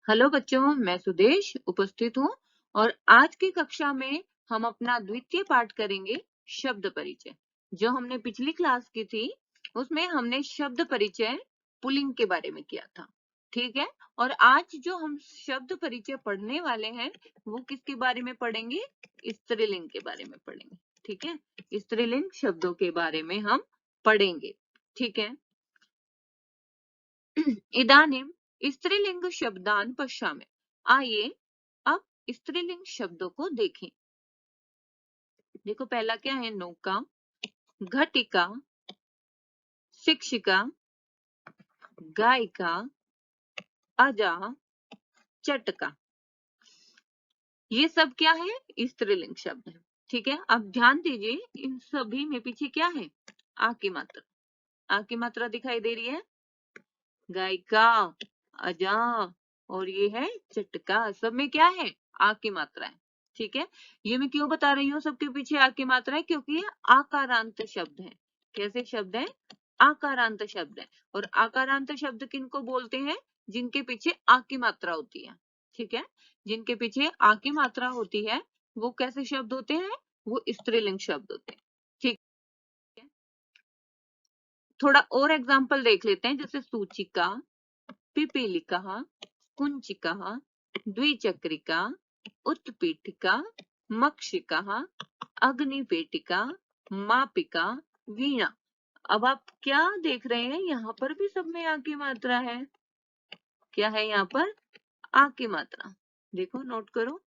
Hello बच्चों, मैं सुदेश उपस्थित हूँ और आज की कक्षा में हम अपना द्वितीय पाठ करेंगे शब्द परिचय। जो हमने पिछली क्लास की थी उसमें हमने शब्द परिचय पुल्लिंग के बारे में किया था, ठीक है। और आज जो हम शब्द परिचय पढ़ने वाले हैं वो किसके बारे में पढ़ेंगे? स्त्रीलिंग के बारे में पढ़ेंगे, ठीक है। स्त्रीलिंग शब्दों के बारे में हम पढ़ेंगे, ठीक है। इदानीम स्त्रीलिंग शब्दान पश्यामि। आइए अब स्त्रीलिंग शब्दों को देखें। देखो पहला क्या है? नौका, घटिका, शिक्षिका, गायिका, अजा, चटका। ये सब क्या है? स्त्रीलिंग शब्द है, ठीक है। अब ध्यान दीजिए, इन सभी में पीछे क्या है? आ की मात्रा। आ की मात्रा दिखाई दे रही है। गायिका, अजा और ये है चटका। सब में क्या है? आ की मात्रा है, ठीक है। ये मैं क्यों बता रही हूँ सबके पीछे आ की मात्रा है? क्योंकि ये आकारांत शब्द है। कैसे शब्द है? आकारांत शब्द है। और आकारांत शब्द किनको बोलते हैं? जिनके पीछे आ की मात्रा होती है, ठीक है। जिनके पीछे आ की मात्रा होती है वो कैसे शब्द होते हैं? वो स्त्रीलिंग शब्द होते हैं, ठीक है। थोड़ा और एग्जाम्पल देख लेते हैं, जैसे सूचिका, पिपीलिका, कुंचिका, द्विचक्रिका, उत्पीठिका, मक्षिका, अग्निपेटिका, मापिका, वीणा। अब आप क्या देख रहे हैं? यहाँ पर भी सब में आ की मात्रा है। क्या है यहाँ पर? आ की मात्रा। देखो नोट करो,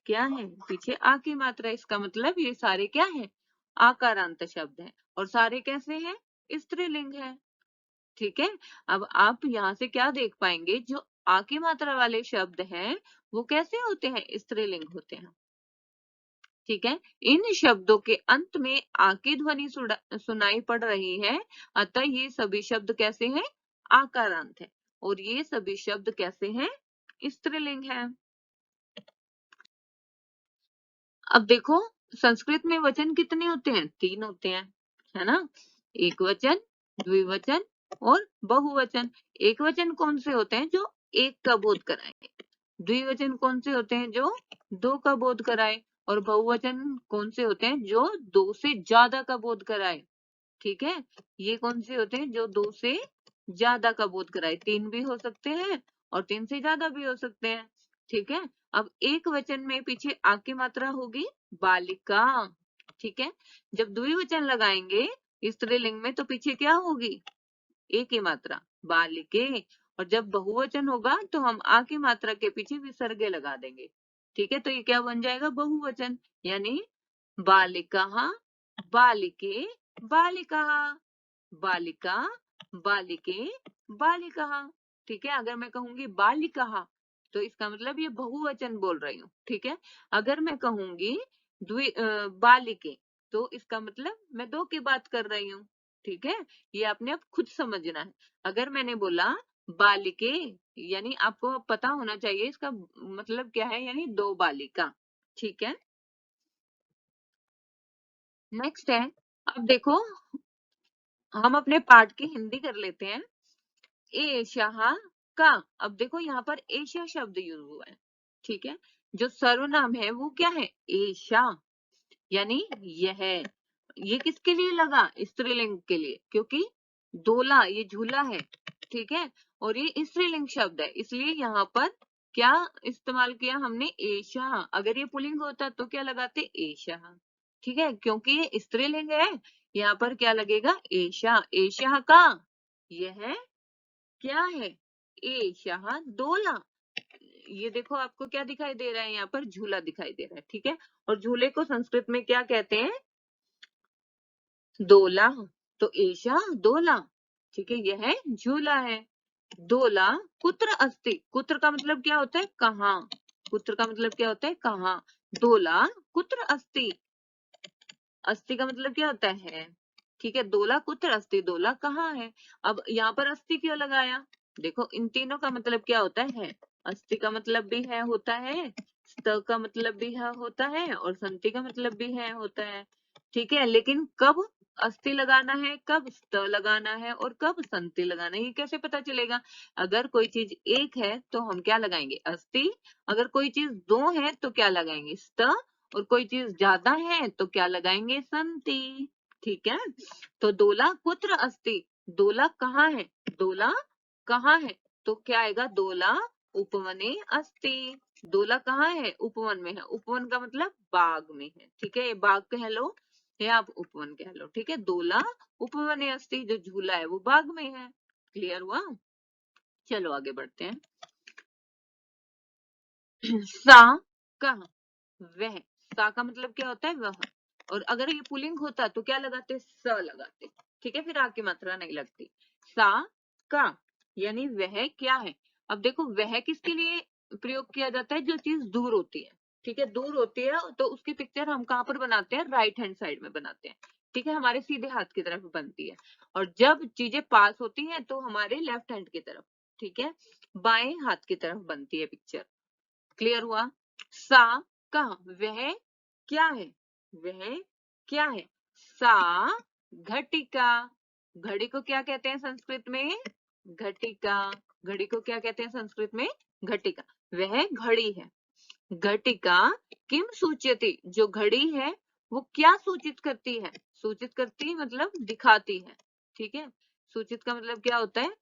क्या है? पीछे आ की मात्रा। इसका मतलब ये सारे क्या है? आकारांत शब्द हैं। और सारे कैसे हैं? स्त्रीलिंग है, ठीक है। अब आप यहाँ से क्या देख पाएंगे? जो आ की मात्रा वाले शब्द हैं वो कैसे होते हैं? स्त्रीलिंग होते हैं, ठीक है। इन शब्दों के अंत में आ की ध्वनि सुनाई पड़ रही है, अतः ये सभी शब्द कैसे हैं? आकारांत है। और ये सभी शब्द कैसे हैं? स्त्रीलिंग है। अब देखो, संस्कृत में वचन कितने होते हैं? 3 होते हैं, है ना। एक वचन, द्विवचन और बहुवचन। एक वचन कौन से होते हैं? जो एक का बोध कराए। द्विवचन कौन से होते हैं? जो 2 का बोध कराए। और बहुवचन कौन से होते हैं? जो 2 से ज्यादा का बोध कराए, ठीक है। ये कौन से होते हैं? जो 2 से ज्यादा का बोध कराए। 3 भी हो सकते हैं और 3 से ज्यादा भी हो सकते हैं, ठीक है। अब एक वचन में पीछे आ की मात्रा होगी बालिका, ठीक है। जब द्विवचन लगाएंगे स्त्रीलिंग में तो पीछे क्या होगी? ए की मात्रा, बालिके। और जब बहुवचन होगा तो हम आ की मात्रा के पीछे विसर्ग लगा देंगे, ठीक है। तो ये क्या बन जाएगा? बहुवचन, यानी बालिका, बालिके, बालिका, बालिका, बालिके, बालिका, ठीक है। अगर मैं कहूंगी बालिका तो इसका मतलब ये बहुवचन बोल रही हूँ, ठीक है। अगर मैं कहूंगी बालिके तो इसका मतलब मैं 2 की बात कर रही हूँ, ठीक है। ये आपने अब खुद समझना है। अगर मैंने बोला बालिके, यानी आपको पता होना चाहिए इसका मतलब क्या है, यानी 2 बालिका, ठीक है। नेक्स्ट है, अब देखो हम अपने पाठ की हिंदी कर लेते हैं। एषः का। अब देखो यहाँ पर एषा शब्द यूज हुआ है, ठीक है। जो सर्वनाम है वो क्या है? एषा, यानी यह। ये किसके लिए लगा? स्त्रीलिंग के लिए, क्योंकि दोला ये झूला है, ठीक है। और ये स्त्रीलिंग शब्द है, इसलिए यहाँ पर क्या इस्तेमाल किया हमने? एषा। अगर ये पुल्लिंग होता तो क्या लगाते? एषा, ठीक है। क्योंकि ये स्त्रीलिंग है, यहाँ पर क्या लगेगा? एषा। एषः का यह क्या है? एषः दोला। ये देखो आपको क्या दिखाई दे रहा है? यहाँ पर झूला दिखाई दे रहा है, ठीक है। और झूले को संस्कृत में क्या कहते हैं? दोला। तो एषा दोला, ठीक है। यह झूला है। दोला कुत्र अस्ति। कुत्र का मतलब क्या होता है? कहाँ। कुत्र का मतलब क्या होता है? कहाँ। दोला कुत्र अस्ति। अस्ति का मतलब क्या होता है? ठीक है। दोला कुत्र अस्ति, दोला कहाँ है। अब यहाँ पर अस्ति क्यों लगाया? देखो इन तीनों का मतलब क्या होता है? अस्ति का मतलब भी है होता है, स्त का मतलब भी है होता है और संति का मतलब भी है होता है, ठीक है। लेकिन कब? अस्ति लगाना है, कब स्त लगाना है और कब संति लगाना है, ये कैसे पता चलेगा? अगर कोई चीज एक है तो हम क्या लगाएंगे? अस्ति। अगर कोई चीज दो है तो क्या लगाएंगे? स्त। और कोई चीज ज्यादा है तो क्या लगाएंगे? संति। ठीक है, तो दोला कुत्र अस्ति, दोला कहाँ है? दोला कहाँ है? तो क्या आएगा? दोला उपवने अस्ति। दोला कहाँ है? उपवन में है। उपवन का मतलब बाग में है। ठीक है, ये बाग कह लो या आप उपवन कह लो। ठीक है, दोला उपवने अस्ति, जो झूला है वो बाग में है। क्लियर हुआ? चलो आगे बढ़ते हैं। सा कह वह, सा का मतलब क्या होता है? वह। और अगर ये पुल्लिंग होता तो क्या लगाते? स लगाते। ठीक है, फिर आ की मात्रा नहीं लगती। सा का यानी वह क्या है? अब देखो, वह किसके लिए प्रयोग किया जाता है? जो चीज दूर होती है। ठीक है, दूर होती है तो उसकी पिक्चर हम कहाँ पर बनाते हैं? राइट हैंड साइड में बनाते हैं। ठीक है, हमारे सीधे हाथ की तरफ बनती है। और जब चीजें पास होती हैं तो हमारे लेफ्ट हैंड की तरफ, ठीक है, बाएं हाथ की तरफ बनती है पिक्चर। क्लियर हुआ? सा का वह क्या है? वह क्या है? सा घटिका। घड़ी को क्या कहते हैं संस्कृत में? घटिका। घड़ी को क्या कहते हैं संस्कृत में? घटिका। वह घड़ी है। घटिका किम सूच्यते, जो घड़ी है वो क्या सूचित करती है? सूचित करती मतलब दिखाती है। ठीक है, सूचित का मतलब क्या होता है?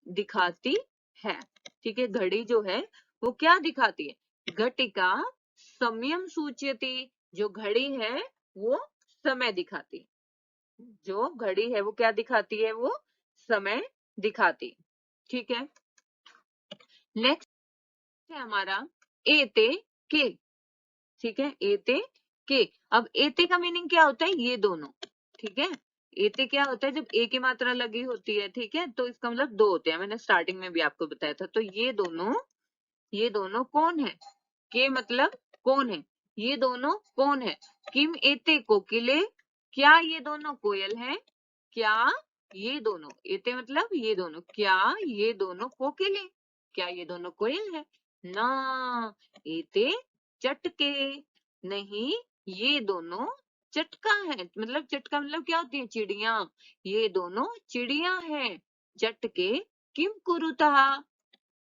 दिखाती है। ठीक है, घड़ी जो है वो क्या दिखाती है? घटिका समयम सूच्यते, जो घड़ी है वो समय दिखाती है। जो घड़ी है वो क्या दिखाती है? वो समय दिखाती। ठीक है, नेक्स्ट है हमारा एते के। ठीक है, एते के। अब एते का मीनिंग क्या होता है? ये दोनों। ठीक है, एते क्या होता है? जब ए की मात्रा लगी होती है, ठीक है, तो इसका मतलब दो होते हैं। मैंने स्टार्टिंग में भी आपको बताया था। तो ये दोनों कौन है? के मतलब कौन है? ये दोनों कौन है? किम एते कोकिले, क्या ये दोनों कोयल है? क्या ये दोनों, एते मतलब ये दोनों, क्या ये दोनों कोकिले, क्या ये दोनों कोयल है? ना, एते चटके, नहीं ये दोनों चटका है। मतलब चटका मतलब क्या होती है? चिड़िया। ये दोनों चिड़िया है। चटके किम कुरुतः,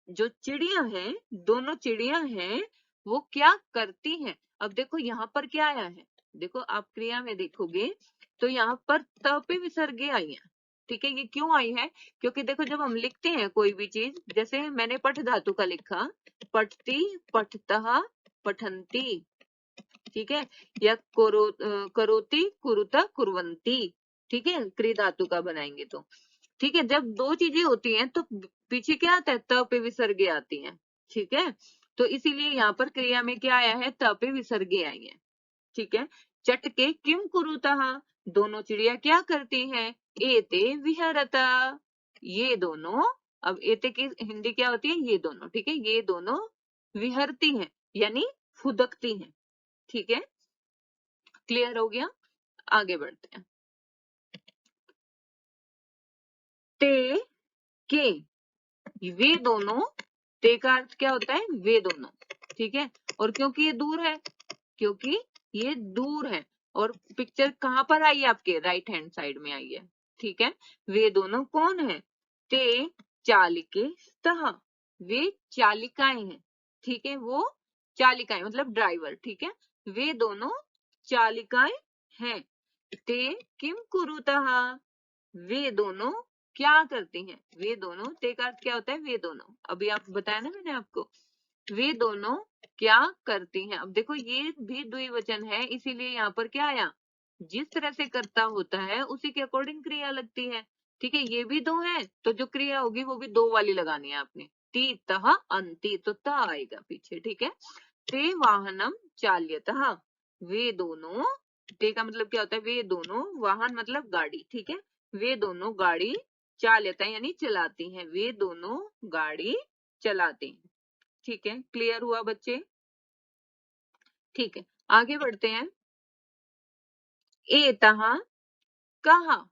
जो चिड़िया है, दोनों चिड़िया हैं, वो क्या करती हैं? अब देखो यहाँ पर क्या आया है? देखो आप क्रिया में देखोगे तो यहाँ पर त पे विसर्गे आई है। ठीक है, ये क्यों आई है? क्योंकि देखो, जब हम लिखते हैं कोई भी चीज, जैसे मैंने पठ धातु का लिखा, पठती, पठतः, पठंती। ठीक है, या करोति, कुरुता, कुर्वंती। ठीक है, क्रिया धातु का बनाएंगे तो। ठीक है, जब दो चीजें होती हैं तो पीछे क्या आता है? त पे विसर्गे आती हैं। ठीक है, तो इसीलिए यहाँ पर क्रिया में क्या आया है? त पे विसर्गे आई है। ठीक है, चटके किम कुरुतः, दोनों चिड़िया क्या करती हैं? एते विहरता, ये दोनों। अब एते की हिंदी क्या होती है? ये दोनों। ठीक है, ये दोनों विहरती हैं यानी फुदकती हैं। ठीक है, क्लियर हो गया? आगे बढ़ते हैं। ते के, वे दोनों, ते का अर्थ क्या होता है? वे दोनों। ठीक है, और क्योंकि ये दूर है, क्योंकि ये दूर है, और पिक्चर कहां पर आई है? आपके राइट हैंड साइड में आई है। ठीक है, वे दोनों कौन है? ते चालिके स्तः, वे चालिकाएं हैं। ठीक है, वो चालिकाएं मतलब ड्राइवर। ठीक है, वे दोनों चालिकाएं हैं। ते किम कुरुतः, वे दोनों क्या करती हैं? वे दोनों, ते का अर्थ क्या होता है? वे दोनों, अभी आप बताया ना मैंने आपको। वे दोनों क्या करती हैं? अब देखो, ये भी द्विवचन है, इसीलिए यहाँ पर क्या आया? जिस तरह से कर्ता होता है उसी के अकॉर्डिंग क्रिया लगती है। ठीक है, ये भी दो है तो जो क्रिया होगी वो भी दो वाली लगानी है आपने। ती तह अंति, तो त आएगा पीछे। ठीक है, ते वाहनम चाल्यतः, वे दोनों, ते का मतलब क्या होता है? वे दोनों, वाहन मतलब गाड़ी। ठीक है, वे दोनों गाड़ी चाल्यतः यानी चलाती हैं, वे दोनों गाड़ी चलाते हैं। ठीक है, क्लियर हुआ बच्चे? ठीक है, आगे बढ़ते हैं। एतः कहा,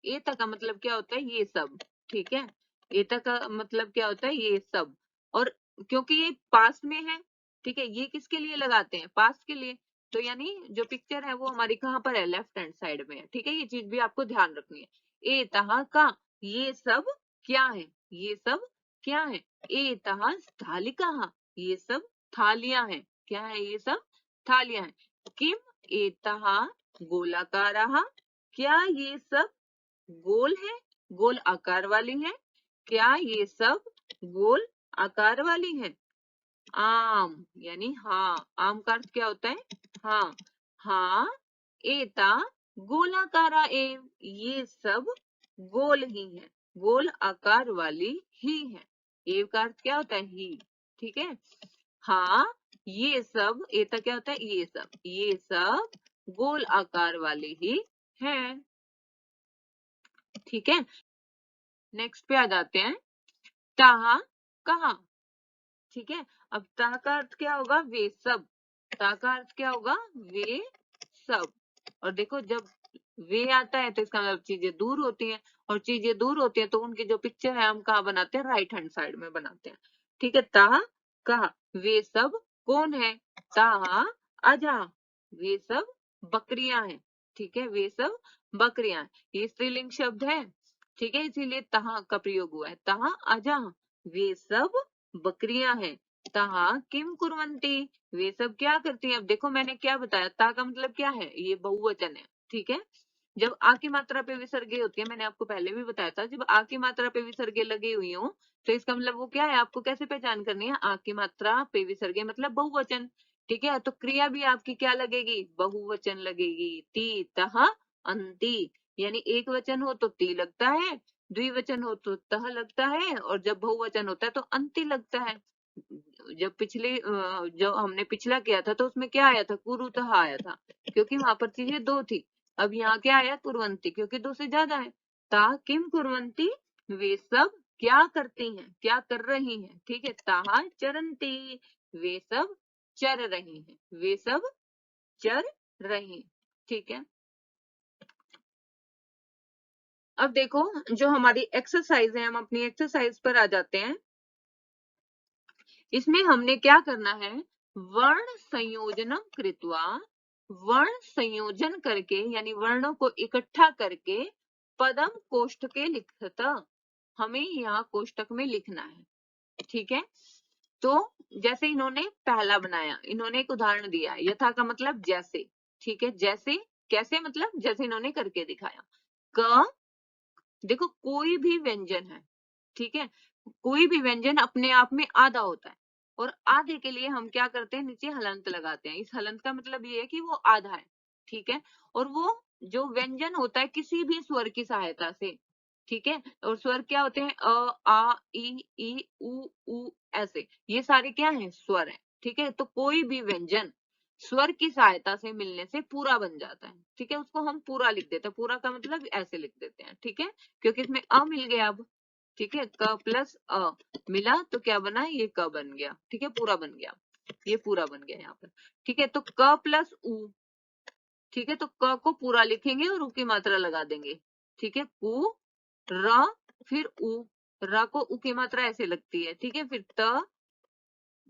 एता का मतलब क्या होता है? ये सब। ठीक है, एता का मतलब क्या होता है? ये सब। और क्योंकि ये पास में है, ठीक है, ये किसके लिए लगाते हैं? पास के लिए। तो यानी जो पिक्चर है वो हमारी कहाँ पर है, लेफ्ट हैंड साइड में है। ठीक है, ये चीज भी आपको ध्यान रखनी है। ए तहा का, ये सब क्या है, ये सब क्या है। ए तहा स्थालिका, ये सब थालियां हैं। क्या है, ये सब थालियां हैं। किम एतहा गोलाकारः, क्या ये सब गोल है, गोल आकार वाली है। क्या ये सब गोल आकार वाली है। आम यानी हाँ, आम का अर्थ क्या होता है, हाँ। हाँ एता गोलाकारा एव, ये सब गोल ही है, गोल आकार वाली ही है। एव का अर्थ क्या होता है, ही। ठीक है, हाँ ये सब, एता क्या होता है, ये सब गोल आकार वाले ही हैं। ठीक है, नेक्स्ट पे आ जाते हैं, ताहा कहा। ठीक है, अब ता का अर्थ क्या होगा, वे सब। ता का अर्थ क्या होगा, वे सब। और देखो जब वे आता है तो इसका मतलब चीजें दूर होती हैं, और चीजें दूर होती हैं तो उनकी जो पिक्चर है हम कहाँ बनाते हैं, राइट हैंड साइड में बनाते हैं। ठीक है, ता कहा, वे सब कौन है। ता अजा, वे सब बकरियां हैं। ठीक है, वे सब बकरियां हैं, ये स्त्रीलिंग शब्द है। ठीक है, इसीलिए तहा का प्रयोग हुआ है। तहा अजा, वे सब बकरियां हैं। तहा किम कुर्वन्ति, वे सब क्या करती हैं। अब देखो मैंने क्या बताया, ता का मतलब क्या है, ये बहुवचन है। ठीक है, जब आ की मात्रा पे विसर्गे होती है, मैंने आपको पहले भी बताया था, जब आ की मात्रा पे विसर्गे लगी हुई हो तो इसका मतलब वो क्या है, आपको कैसे पहचान करनी है, आ की मात्रा पे विसर्गे मतलब बहुवचन। ठीक है, तो क्रिया भी आपकी क्या लगेगी, बहुवचन लगेगी। ती तह अंति, यानी एक वचन हो तो ती लगता है, द्विवचन हो तो तह लगता है, और जब बहुवचन होता है तो अंति लगता है। जब जो हमने पिछला किया था तो उसमें क्या आया था, कुरुतः आया था, क्योंकि वहां पर चीजें दो थी। अब यहाँ क्या आया, कुर्वन्ति, क्योंकि दो से ज्यादा है। ता किम कुर्वन्ति, वे सब क्या करती हैं, क्या कर रही हैं। ठीक है, ताहा चरन्ति, वे सब चर रही हैं, वे सब चर रही। ठीक है, अब देखो जो हमारी एक्सरसाइज है, हम अपनी एक्सरसाइज पर आ जाते हैं। इसमें हमने क्या करना है, वर्ण संयोजनम कृत्वा, वर्ण संयोजन करके यानी वर्णों को इकट्ठा करके पदम कोष्ठके लिखत, हमें यहाँ कोष्टक में लिखना है। ठीक है, तो जैसे इन्होंने पहला बनाया, इन्होंने एक उदाहरण दिया, यथा का मतलब जैसे। ठीक है, जैसे कैसे मतलब जैसे इन्होंने करके दिखाया। क, देखो कोई भी व्यंजन है, ठीक है, कोई भी व्यंजन अपने आप में आधा होता है, और आधे के लिए हम क्या करते हैं, नीचे हलंत लगाते हैं। इस हलंत का मतलब ये है कि वो आधा है। ठीक है, और वो जो व्यंजन होता है किसी भी स्वर की सहायता से। ठीक है, और स्वर क्या होते हैं, अ आ ई उ ऐसे, ये सारे क्या हैं, स्वर हैं। ठीक है, तो कोई भी व्यंजन स्वर की सहायता से मिलने से पूरा बन जाता है। ठीक है, उसको हम पूरा लिख देते हैं, पूरा का मतलब ऐसे लिख देते हैं। ठीक है, क्योंकि इसमें अ मिल गया अब। ठीक है, क प्लस अ मिला तो क्या बना, ये क बन गया। ठीक है, पूरा बन गया, ये पूरा बन गया यहाँ पर। ठीक है, तो क प्लस उ। ठीक है, तो क को पूरा लिखेंगे और उ की मात्रा लगा देंगे। ठीक है, कु र, फिर उ, र को उ की मात्रा ऐसे लगती है। ठीक है, फिर त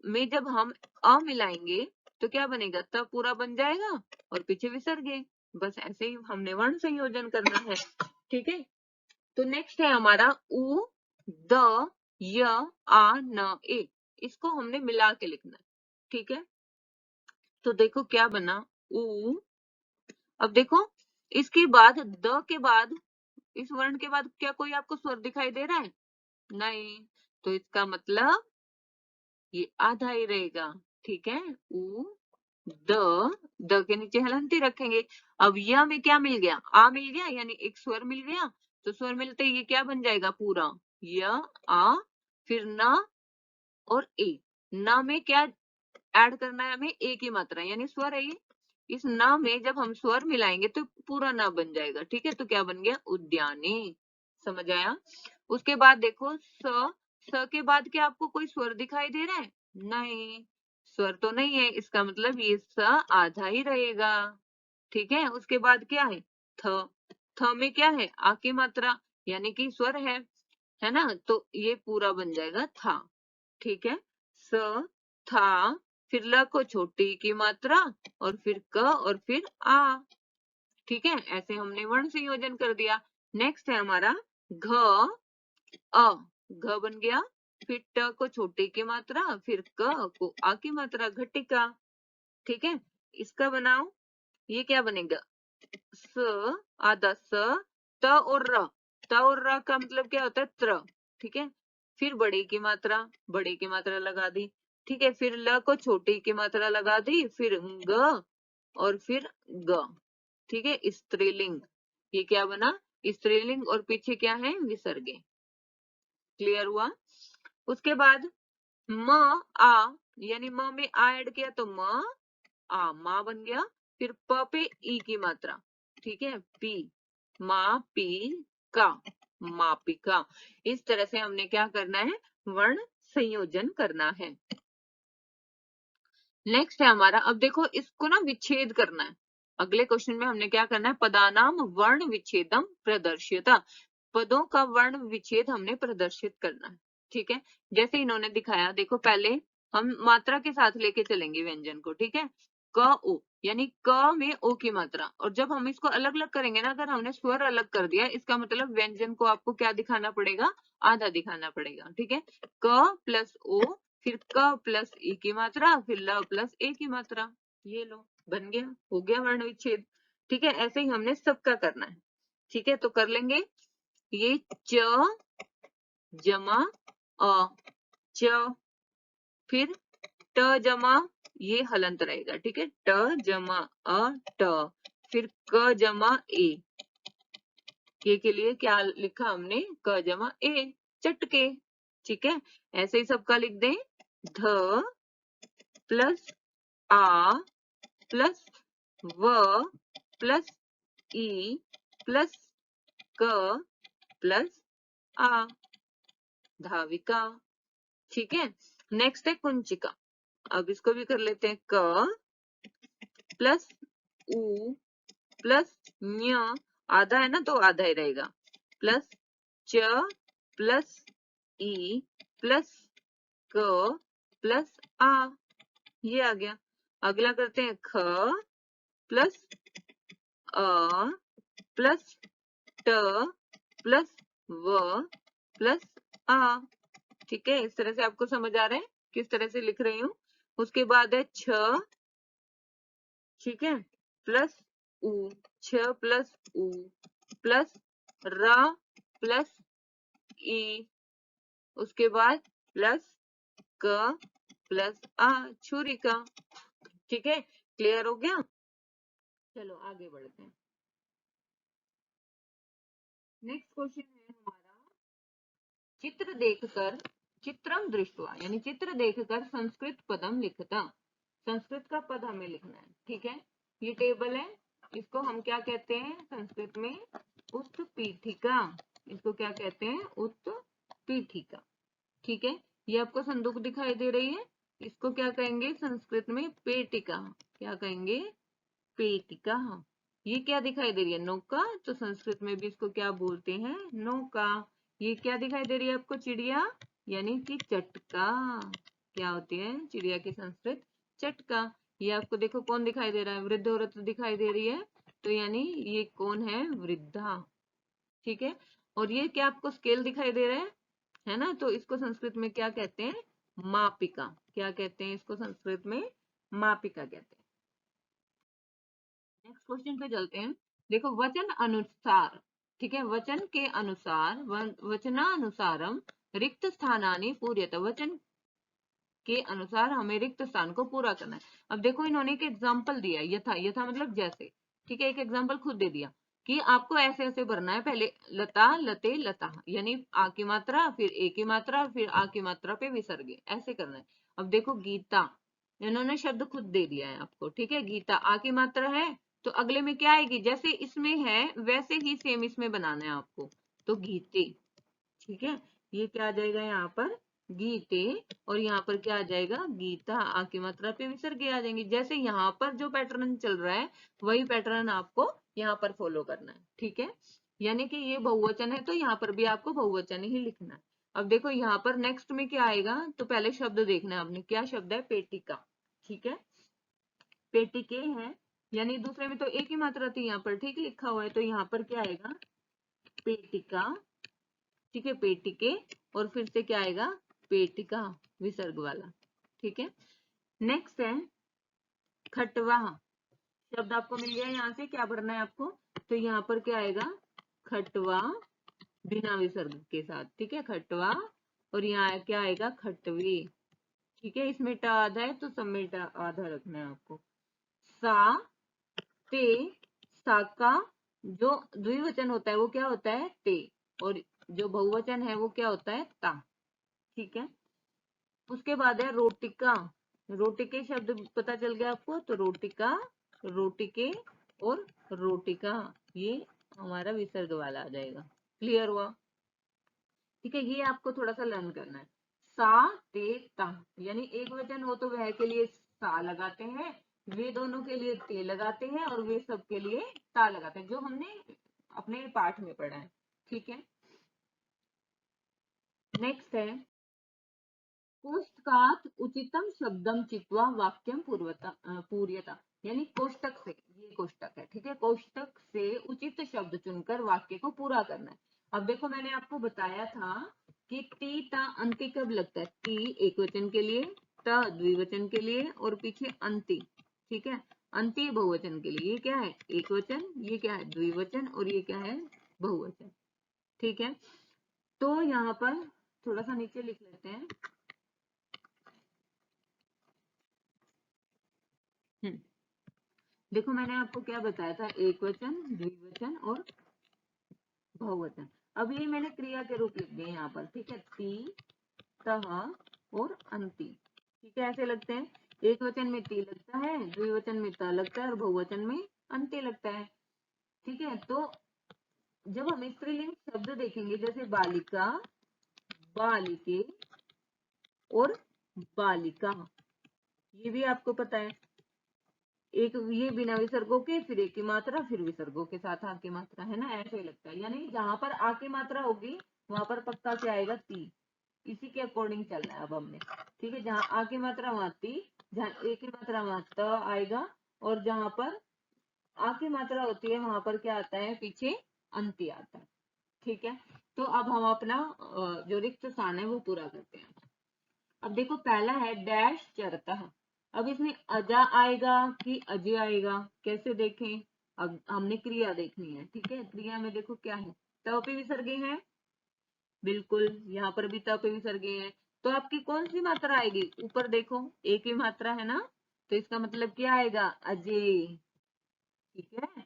में जब हम अ मिलाएंगे तो क्या बनेगा, त पूरा बन जाएगा और पीछे विसर्गे। बस ऐसे ही हमने वर्ण संयोजन करना है। ठीक है, तो नेक्स्ट है हमारा उ द य आ न ए, इसको हमने मिला के लिखना है। ठीक है, तो देखो क्या बना, उ, अब देखो इसके बाद द के बाद, इस वर्ण के बाद क्या कोई आपको स्वर दिखाई दे रहा है, नहीं, तो इसका मतलब ये आधा ही रहेगा। ठीक है, उ द, द के नीचे हलंती रखेंगे। अब य में क्या मिल गया, आ मिल गया, यानी एक स्वर मिल गया, तो स्वर मिलते ये क्या बन जाएगा, पूरा य आ, फिर न और ए। न में क्या ऐड करना है हमें, ए की मात्रा, यानी स्वर है ये। इस न में जब हम स्वर मिलाएंगे तो पूरा न बन जाएगा। ठीक है, तो क्या बन गया, उद्याने। समझ आया। उसके बाद देखो स के बाद क्या आपको कोई स्वर दिखाई दे रहा है, नहीं, स्वर तो नहीं है, इसका मतलब ये स आधा ही रहेगा। ठीक है, उसके बाद क्या है, थ, थ में क्या है, आ की मात्रा, यानी कि स्वर है ना, तो ये पूरा बन जाएगा था। ठीक है, स था फिर ल को छोटी की मात्रा और फिर क और फिर आ। ठीक है, ऐसे हमने वर्ण संयोजन कर दिया। नेक्स्ट है हमारा घ अ, घ बन गया, फिर ट को छोटी की मात्रा, फिर क को आ की मात्रा, घटिका। ठीक है, इसका बनाओ, ये क्या बनेगा, स आधा स, त और र, त और र का मतलब क्या होता है, त्र। ठीक है, फिर बड़ी की मात्रा, बड़ी की मात्रा लगा दी। ठीक है, फिर ल को छोटी की मात्रा लगा दी, फिर ग और फिर ग। ठीक है, स्त्रीलिंग, ये क्या बना, स्त्रीलिंग, और पीछे क्या है, विसर्गे। क्लियर हुआ। उसके बाद म आ, यानी म में आ ऐड किया तो म आ, माँ बन गया। फिर प पे ई की मात्रा, ठीक है, पी, मा पी का, मापिका। इस तरह से हमने क्या करना है, वर्ण संयोजन करना है। नेक्स्ट है हमारा, अब देखो इसको ना विच्छेद करना है। अगले क्वेश्चन में हमने क्या करना है, पदानाम वर्ण विच्छेदम प्रदर्शिता, पदों का वर्ण विच्छेद हमने प्रदर्शित करना है। ठीक है, जैसे इन्होंने दिखाया, देखो पहले हम मात्रा के साथ लेके चलेंगे व्यंजन को। ठीक है, क ओ, यानी क में ओ की मात्रा, और जब हम इसको अलग अलग करेंगे ना, अगर हमने स्वर अलग कर दिया, इसका मतलब व्यंजन को आपको क्या दिखाना पड़ेगा, आधा दिखाना पड़ेगा। ठीक है, क प्लस ओ, फिर क प्लस ई की मात्रा, फिर ल प्लस ए की मात्रा, ये लो बन गया, हो गया वर्ण विच्छेद। ठीक है, ऐसे ही हमने सबका करना है। ठीक है, तो कर लेंगे, ये च जमा अ, च, फिर ट जमा, ये हलंत रहेगा। ठीक है, ट जमा अ ट, फिर क जमा ए, के लिए क्या लिखा हमने, क जमा ए, चटके। ठीक है, ऐसे ही सबका लिख दें, ध प्लस आ प्लस व प्लस ई प्लस क प्लस आ, धाविका। ठीक है, नेक्स्ट है कुंचिका। अब इसको भी कर लेते हैं, क प्लस उ प्लस न्य, आधा है ना तो आधा ही रहेगा, प्लस च प्लस ई प्लस क प्लस आ, ये आ गया। अगला करते हैं, ख प्लस अ प्लस ट प्लस व प्लस आ। ठीक है, इस तरह से आपको समझ आ रहा है किस तरह से लिख रही हूँ। उसके बाद है छ, ठीक है, प्लस उ, छ प्लस उ प्लस र प्लस ई, उसके बाद प्लस क प्लस आ, छुरिका। ठीक है, क्लियर हो गया। चलो आगे बढ़ते हैं। नेक्स्ट क्वेश्चन है हमारा, चित्र देखकर, चित्रम दृष्टवा, यानी चित्र देखकर संस्कृत पदम लिखता, संस्कृत का पद हमें लिखना है। ठीक है, ये टेबल है, इसको हम क्या कहते हैं संस्कृत में, उत्पीठिका। इसको क्या कहते हैं, उत्पीठिका। ठीक है, ये आपको संदूक दिखाई दे रही है, इसको क्या कहेंगे संस्कृत में, पेटिका। क्या कहेंगे, पेटिका। ये क्या दिखाई दे रही है, नौका, तो संस्कृत में भी इसको क्या बोलते हैं, नौका। ये क्या दिखाई दे रही है आपको, चिड़िया, यानी कि चटका। क्या होती है चिड़िया की संस्कृत, चटका। ये आपको देखो कौन दिखाई दे रहा है, वृद्ध औरत दिखाई दे रही है, तो यानी ये कौन है, वृद्धा। ठीक है, और ये क्या आपको स्केल दिखाई दे रहा है ना, तो इसको संस्कृत में क्या कहते हैं, मापिका। क्या कहते हैं इसको संस्कृत में, मापिका कहते हैं। नेक्स्ट क्वेश्चन पे चलते हैं। देखो वचन अनुसार, ठीक है, वचन के अनुसार, वचनानुसारम रिक्त स्थानानि पूर्यत, वचन के अनुसार हमें रिक्त स्थान को पूरा करना है। अब देखो इन्होंने एक एग्जाम्पल दिया, यथा, यथा मतलब जैसे। ठीक है, एक एग्जाम्पल खुद दे दिया कि आपको ऐसे ऐसे भरना है, पहले लता लते लता, यानी आ की मात्रा, फिर ए की मात्रा, फिर आ की मात्रा पे विसर्ग, ऐसे करना है। अब देखो गीता, इन्होंने शब्द खुद दे दिया है आपको। ठीक है, गीता आ की मात्रा है, तो अगले में क्या आएगी, जैसे इसमें है वैसे ही सेम इसमें बनाना है आपको, तो गीते। ठीक है, ये क्या आ जाएगा यहाँ पर, गीते, और यहाँ पर क्या आ जाएगा, गीता, आ की मात्रा पे विसर्ग आ जाएंगे। जैसे यहाँ पर जो पैटर्न चल रहा है वही पैटर्न आपको यहाँ पर फॉलो करना है। ठीक है, यानी कि ये बहुवचन है तो यहाँ पर भी आपको बहुवचन ही लिखना है। अब देखो यहाँ पर नेक्स्ट में क्या आएगा, तो पहले शब्द देखना है आपने, क्या शब्द है, पेटिका। ठीक है, पेटिके है, यानी दूसरे में तो एक ही मात्रा थी, यहाँ पर ठीक लिखा हुआ है, तो यहाँ पर क्या आएगा, पेटिका। ठीक है, पेटिके, और फिर से क्या आएगा, पेटिका, विसर्ग वाला। ठीक है, नेक्स्ट है खटवा। शब्द आपको मिल गया, यहाँ से क्या भरना है आपको, तो यहाँ पर क्या आएगा, खटवा बिना विसर्ग के साथ। ठीक है, खटवा, और यहाँ क्या आएगा, खटवी। ठीक है, इसमें टा आधा है तो सब में टा आधा रखना है आपको। सा, ते, साका, जो द्विवचन होता है वो क्या होता है, ते, और जो बहुवचन है वो क्या होता है, ता। ठीक है, उसके बाद है रोटिका। रोटिके शब्द पता चल गया आपको, तो रोटिका, रोटिके और रोटिका, ये हमारा विसर्ग वाला आ जाएगा। क्लियर हुआ। ठीक है, ये आपको थोड़ा सा लर्न करना है। सा, ते, ता, यानी एक वचन हो तो वह के लिए सा लगाते हैं, वे दोनों के लिए ते लगाते हैं, और वे सब के लिए ता लगाते हैं, जो हमने अपने पाठ में पढ़ा है। ठीक है, नेक्स्ट है कोष्टकात उचितम शब्दम चित्वा वाक्यम पूर्यता, यानी कोष्टक से, ये कोष्टक है, ठीक है, कोष्टक से उचित शब्द चुनकर वाक्य को पूरा करना है। अब देखो मैंने आपको बताया था कि ती ता अंति कब लगता है, ती एक वचन के लिए, ता द्विवचन के लिए, और पीछे अंति। ठीक है, अंति बहुवचन के लिए, ये क्या है, एक वचन, ये क्या है, द्विवचन, और ये क्या है, बहुवचन। ठीक है, तो यहाँ पर थोड़ा सा नीचे लिख लेते हैं। देखो मैंने आपको क्या बताया था, एक वचन, द्विवचन और बहुवचन। अब ये मैंने क्रिया के रूप लिख दिए यहाँ पर। ठीक है, ती, तह और अंति। ठीक है, ऐसे लगते हैं, एक वचन में ती लगता है, द्विवचन में त लगता है, और बहुवचन में अंति लगता है। ठीक है, तो जब हम स्त्रीलिंग शब्द देखेंगे, जैसे बालिका, बालिके और बालिका, ये भी आपको पता है, एक ये बिना विसर्गों के, फिर एक की मात्रा, फिर विसर्गों के साथ आ की मात्रा, है ना, ऐसे ही लगता है। यानी जहां पर आ की मात्रा होगी वहां पर पक्का क्या आएगा, ती। इसी के अकॉर्डिंग चलना है अब हमने। ठीक है, जहां आ की मात्रा वहां ती, जहां ए की मात्रा वहां त आएगा, और जहां पर आ की मात्रा होती है वहां पर क्या आता है, पीछे अंति आता है। ठीक है, तो अब हम अपना जो रिक्त स्थान है वो पूरा करते हैं। अब देखो पहला है डैश चरता। अब इसमें अजा आएगा कि अजय आएगा, कैसे देखें, अब हमने क्रिया देखनी है। ठीक है, क्रिया में देखो क्या है, त पे विसर्गे हैं, बिल्कुल, यहाँ पर भी त पे विसर्गे हैं, तो आपकी कौन सी मात्रा आएगी, ऊपर देखो एक ही मात्रा है ना, तो इसका मतलब क्या आएगा, अजय। ठीक है,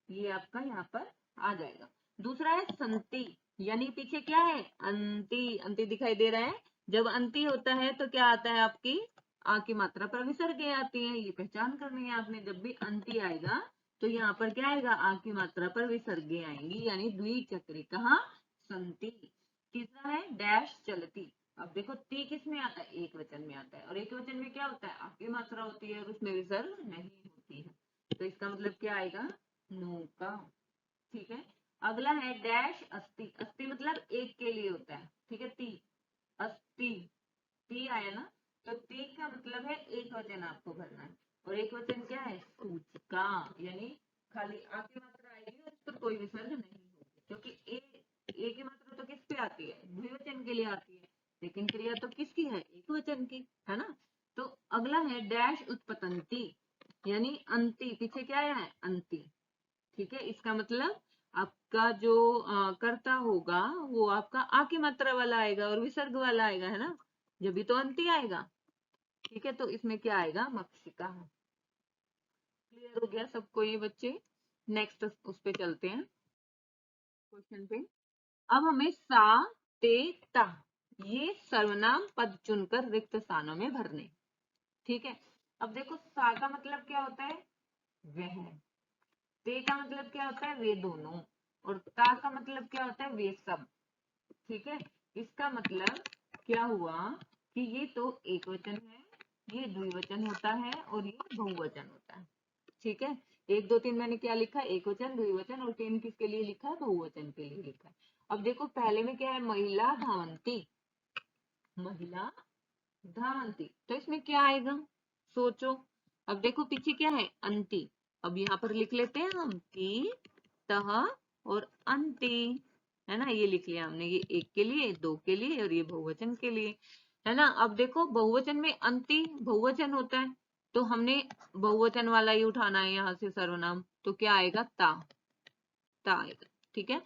ये आपका यहाँ पर आ जाएगा। दूसरा है संति, यानी पीछे क्या है, अंति, अंति दिखाई दे रहा है। जब अंति होता है तो क्या आता है, आपकी आ की मात्रा पर विसर्गे आती है, ये पहचान करनी है आपने। जब भी अंति आएगा तो यहाँ पर क्या आएगा, आ की मात्रा पर विसर्गे आएंगी, यानी द्विचक्री कहा संति। तीसरा है डैश चलती। अब देखो ती किस में आता है, एक वचन में आता है, और एक वचन में क्या होता है, आ की मात्रा होती है और उसमें विसर्ग नहीं होती है, तो इसका मतलब क्या आएगा, नौका। ठीक है, अगला है डैश अस्थि। अस्थि मतलब एक के लिए होता है। ठीक है, ती, अस्थि, ती आया ना, तो ती का मतलब है एक वचन आपको भरना है, और एक वचन क्या है, सूचिका, यानी खाली आ की मात्रा आएगी और उस पर कोई विसर्ग नहीं होगी, क्योंकि ए की मात्रा तो किस पे आती है, द्विवचन के लिए आती है, लेकिन क्रिया तो किसकी है, एक वचन की, है ना। तो अगला है डैश उत्पतंती, यानी अंति, पीछे क्या आया है, अंति। ठीक है, इसका मतलब आपका जो कर्ता होगा वो आपका आ की मात्रा वाला आएगा और विसर्ग वाला आएगा, है ना, जब भी तो अंति आएगा। ठीक है, तो इसमें क्या आएगा, मक्षिका। क्लियर हो गया सबको ये बच्चे। नेक्स्ट उस पे चलते हैं, क्वेश्चन पे। अब हमें सा, ते, ता, ये सर्वनाम पद चुनकर रिक्त स्थानों में भरने। ठीक है, अब देखो सा का मतलब क्या होता है, वह, ते का मतलब क्या होता है, वे दोनों, और ता का मतलब क्या होता है, वे सब। ठीक है, इसका मतलब क्या हुआ कि ये तो एक वचन है, ये द्विवचन होता है, और ये बहुवचन होता है। ठीक है, एक दो तीन मैंने क्या लिखा, एक वचन, द्विवचन, और तीन किसके लिए लिखा है, बहुवचन के लिए लिखा है। अब देखो पहले में क्या है, महिला धावंती, महिला धावंती, तो इसमें क्या आएगा, सोचो। अब देखो पीछे क्या है, अंति। अब यहाँ पर लिख लेते हैं हम की, तह और अंति, है ना। ये लिख लिया हमने, ये एक के लिए, दो के लिए और ये बहुवचन के लिए, है ना। अब देखो बहुवचन में अंति बहुवचन होता है, तो हमने बहुवचन वाला ही उठाना है यहाँ से सर्वनाम, तो क्या आएगा, ता, ता आएगा। ठीक है।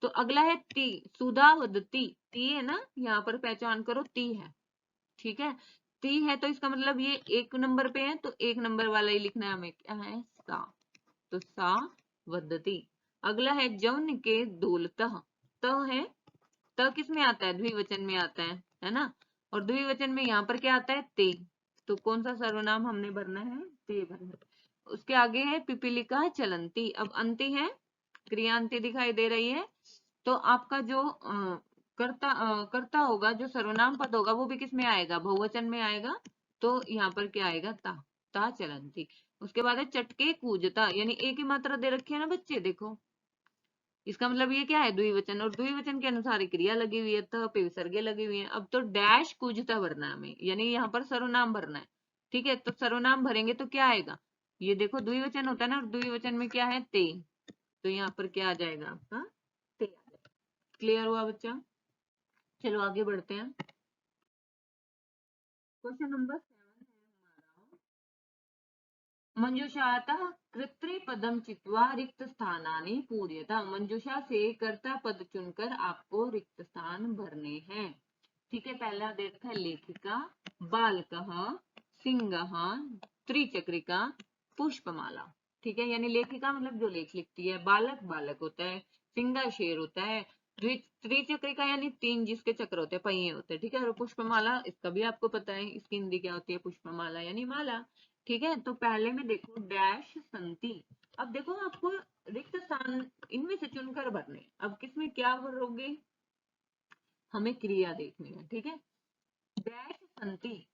तो अगला है ती, सुधा वदती, ती है ना, यहाँ पर पहचान करो ती है। ठीक है। ती है तो इसका मतलब ये एक नंबर पे है, तो एक नंबर वाला ही लिखना है हमें, क्या है, सा, तो सा वदती। अगला है जौन के दौलतः, त है, त किस में आता है, द्विवचन में आता है ना। और द्विवचन में यहाँ पर क्या आता है, ते, तो कौन सा सर्वनाम हमने भरना है, ते भरना है। उसके आगे है पिपीलिका चलंती, अब अंति है, क्रियांति दिखाई दे रही है, तो आपका जो कर्ता होगा, जो सर्वनाम पद होगा, वो भी किस में आएगा, बहुवचन में आएगा, तो यहाँ पर क्या आएगा, ता चलंती। उसके बाद है चटके कूजता, यानी एक ही मात्रा दे रखी है ना बच्चे, देखो इसका मतलब ये क्या है, द्विवचन, और द्विवचन के अनुसार ही क्रिया लगी हुई है, त पे विसर्गे लगी हुई है। अब तो डैश कूजता भरना है हमें, यानी यहाँ पर सर्वनाम भरना है। ठीक है, तो सर्वनाम भरेंगे तो क्या आएगा, ये देखो द्विवचन होता है ना, और द्विवचन में क्या है, ते, तो यहाँ पर क्या आ जाएगा आपका, ते आ जाएगा। क्लियर हुआ बच्चा, चलो आगे बढ़ते हैं। क्वेश्चन नंबर 7 है हमारा, मंजूषातः कर्तृपदम चित्वा रिक्त स्थानानि पूर्यता, मंजूषा से कर्ता पद चुनकर आपको रिक्त स्थान भरने हैं। ठीक है, पहला देखा है लेखिका, बालकः, सिंहः, त्रिचक्रिका, पुष्पमाला। ठीक है, यानी लेखिका मतलब जो लेख लिखती है, बालक बालक होता है, सिंगा शेर होता है, त्रिचक्रिका यानी तीन जिसके चक्र होते हैं, पहिए होते हैं। ठीक है, और पुष्पमाला इसका भी आपको पता है, इसकी हिंदी क्या होती है, पुष्पमाला यानी माला। ठीक है, तो पहले में देखो डैश संति, अब देखो आपको रिक्त स्थान इनमें से चुनकर भरने, अब किसमें क्या भरोगे, हमें क्रिया देखनी है। ठीक है, डैश संति,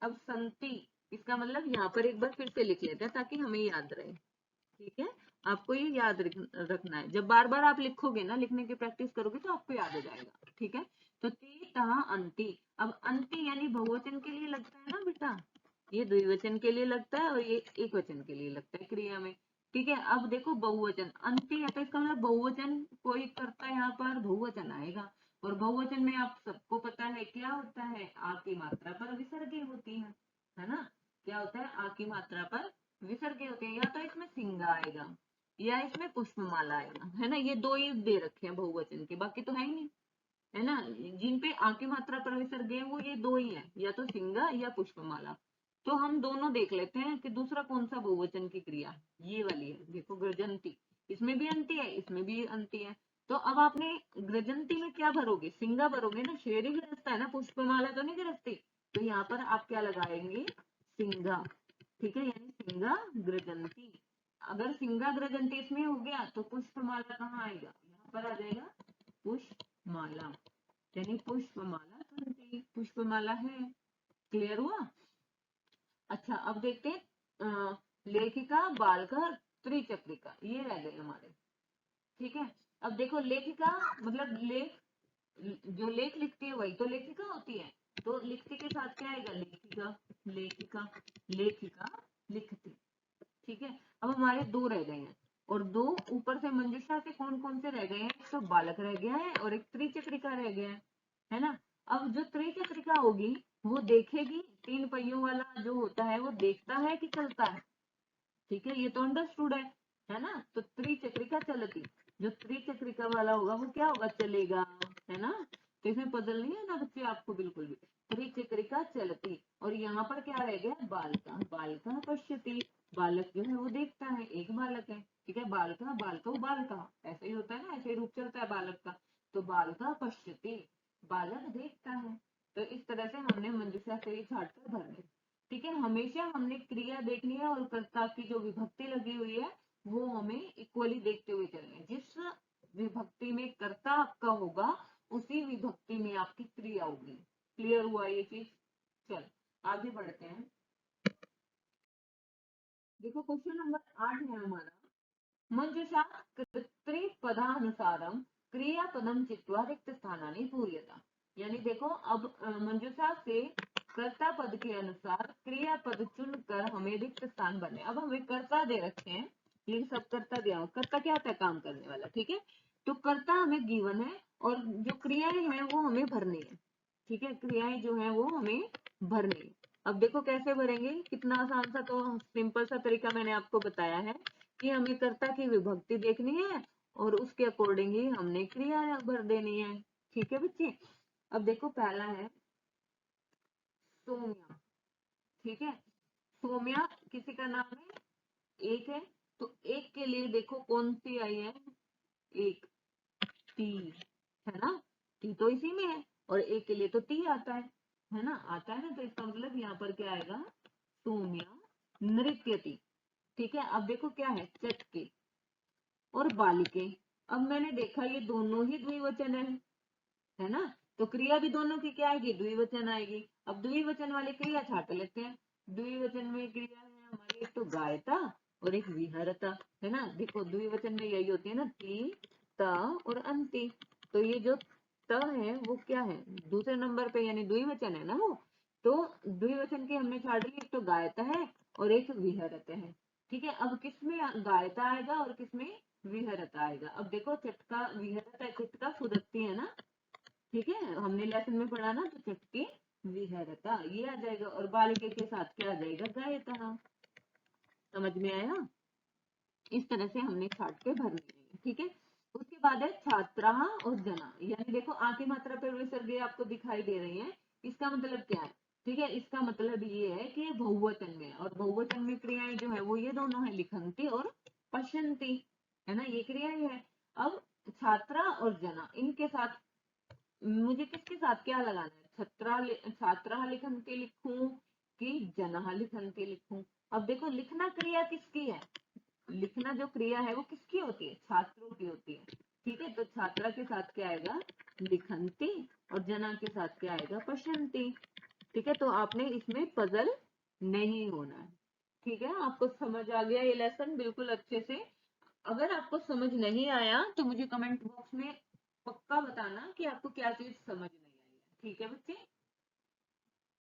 अब संति इसका मतलब यहाँ पर एक बार फिर से लिख लेते हैं ताकि हमें याद रहे। ठीक है, आपको ये याद रखना है, जब बार बार आप लिखोगे ना, लिखने की प्रैक्टिस करोगे तो आपको याद हो जाएगा। ठीक है, तो ती तहा अंति, अब अंति यानी बहुवचन के लिए लगता है ना बेटा, ये द्विवचन के लिए लगता है और ये एक वचन के लिए लगता है क्रिया में। ठीक है, अब देखो बहुवचन अंति है, तो इसका मतलब बहुवचन कोई करता है, यहाँ पर बहुवचन आएगा, और बहुवचन में आप सबको पता है क्या होता है, आ की मात्रा पर विसर्गे होती है ना। क्या होता है, आ की मात्रा पर विसर्गे होते हैं, या तो इसमें सिंगा आएगा या इसमें पुष्पमाला आएगा, है ना। ये दो ही दे रखे हैं बहुवचन के, बाकी तो है ही नहीं, है ना। जिन पे आ की मात्रा पर विसर्गे है वो ये दो ही है, या तो सिंगा या पुष्पमाला। तो हम दोनों देख लेते हैं कि दूसरा कौन सा बहुवचन की क्रिया है, ये वाली है, देखो गृजंती, इसमें भी अंति है, इसमें भी अंति है। तो अब आपने गृजंती में क्या भरोगे, सिंगा भरोगे ना, शेर ही गृहस्थ है ना, पुष्पमाला तो नहीं गृहस्थी, तो यहाँ पर आप क्या लगाएंगे, सिंगा। ठीक है, यानी सिंगा गृजंती। अगर सिंगा गृजंती इसमें हो गया तो पुष्पमाला कहाँ आएगा, यहाँ पर आ जाएगा पुष्पमाला, यानी पुष्पमाला संति, पुष्पमाला है। क्लियर हुआ। अच्छा, अब देखते हैं लेखिका, बालका, त्रिचक्रिका, ये रह गए हमारे। ठीक है, अब देखो लेखिका मतलब लेख, जो लेख लिखती है वही तो लेखिका होती है, तो लिखती के साथ क्या आएगा, लेखिका, लेखिका, लेखिका लिखती। ठीक है, अब हमारे दो रह गए हैं, और दो ऊपर से मंजूषा से कौन कौन से रह गए हैं, तो बालक रह गया है और एक त्रिचक्रिका रह गया है ना। अब जो त्रिचक्रिका होगी वो देखेगी, तीन पहियों वाला जो होता है वो देखता है कि चलता है। ठीक है, ये तो अंडरस्टूड है ना। तो त्रिचक्रिका चलती, जो त्रिचक्रिका वाला होगा वो क्या होगा, चलेगा, है ना। तो इसमें बदल नहीं है ना बच्चे आपको बिल्कुल भी, त्रिचक्रिका चलती। और यहाँ पर क्या रह गया, बालका, बालका पश्यति, बालक जो है वो देखता है, एक बालक है। ठीक है, बालका, बालको, बालका, ऐसे ही होता है ना, ऐसे ही रूप चलता है बालक का, तो बालका पश्यति, बालक देखता है। तो इस तरह से हमने मंजूषा से ही छाट कर भरने। ठीक है, हमेशा हमने क्रिया देखनी है, और कर्ता की जो विभक्ति लगी हुई है वो हमें इक्वली देखते हुए चलना है। जिस विभक्ति में कर्ता आपका होगा उसी विभक्ति में आपकी क्रिया होगी। क्लियर हुआ ये चीज। चल आगे बढ़ते हैं। देखो क्वेश्चन नंबर 8 है हमारा, मंजूषा कर्तृपदानुसारम क्रियापदम चित्वा रिक्त स्थानानि पूर्यता, यानी देखो अब मंजूषा से कर्ता पद के अनुसार क्रियापद चुनकर हमें रिक्त स्थान भरने। अब हमें कर्ता दे रखे हैं, ये सब कर्ता दिया हुआ। कर्ता क्या होता है? काम करने वाला। ठीक है, तो कर्ता हमें गिवन है और जो क्रियाएं हैं वो हमें भरनी है। ठीक है, क्रियाएं जो है वो हमें भरनी है। अब देखो कैसे भरेंगे, कितना आसान सा, तो सिंपल सा तरीका मैंने आपको बताया है कि हमें कर्ता की विभक्ति देखनी है और उसके अकॉर्डिंग ही हमने क्रिया भर देनी है। ठीक है बच्चे, अब देखो पहला है सोम्या। ठीक है, सोम्या किसी का नाम है, एक है, तो एक के लिए देखो कौन सी आई है, एक, टी, है ना, टी तो इसी में है, और एक के लिए तो टी आता है ना, आता है ना, तो इसका मतलब यहाँ पर क्या आएगा, सोम्या नृत्यति। ठीक है, अब देखो क्या है, चटके और बालिके। अब मैंने देखा ये दोनों ही द्विवचन है ना, तो क्रिया भी दोनों की क्या आएगी, द्विवचन आएगी। अब द्विवचन वाली क्रिया छाट लेते हैं। द्विवचन में क्रिया है हमारी, एक तो गायता और एक विहरता, है ना। देखो द्विवचन में यही होती है ना, ती, त और अंति। तो ये जो त है वो क्या है, दूसरे नंबर पे, यानी द्विवचन है ना वो। तो द्विवचन की हमने छाट ली, एक तो गायता है और एक विहरत है। ठीक है, अब किसमें गायता आएगा और किसमें विहरता आएगा। अब देखो चटका विहरत है, चटका सुदत्ती है ना। ठीक है, हमने लेसन में पढ़ा ना, तो चटके विहरता ये आ जाएगा, और बालिके के साथ क्या आ जाएगा, गायता। समझ में आया, इस तरह से हमने छाट के भरनी है। ठीक है, उसके बाद है छात्रा और जना, यानी देखो आ की मात्रा पर विसर्ग आपको दिखाई दे रही है, इसका मतलब क्या है। ठीक है, इसका मतलब ये है कि बहुवचन में, और बहुवचन में क्रियाएं जो है वो ये दोनों है, लिखंती और पश्यंती, है ना, ये क्रियाएं है। अब छात्रा और जना, इनके साथ मुझे किसके साथ क्या लगाना है, छात्रा लिखंती लिखूं कि जना लिखंती लिखूं। अब देखो लिखना क्रिया किसकी है, लिखना जो क्रिया है वो किसकी होती है, छात्रों की होती है। ठीक है, तो छात्रा के साथ क्या आएगा, लिखंती, और जना के साथ क्या आएगा, पश्यंती। ठीक है, तो आपने इसमें पजल नहीं होना है। ठीक है, आपको समझ आ गया ये लेसन बिल्कुल अच्छे से। अगर आपको समझ नहीं आया तो मुझे कमेंट बॉक्स में पक्का बताना कि आपको क्या चीज समझ नहीं आई है। ठीक है बच्चे।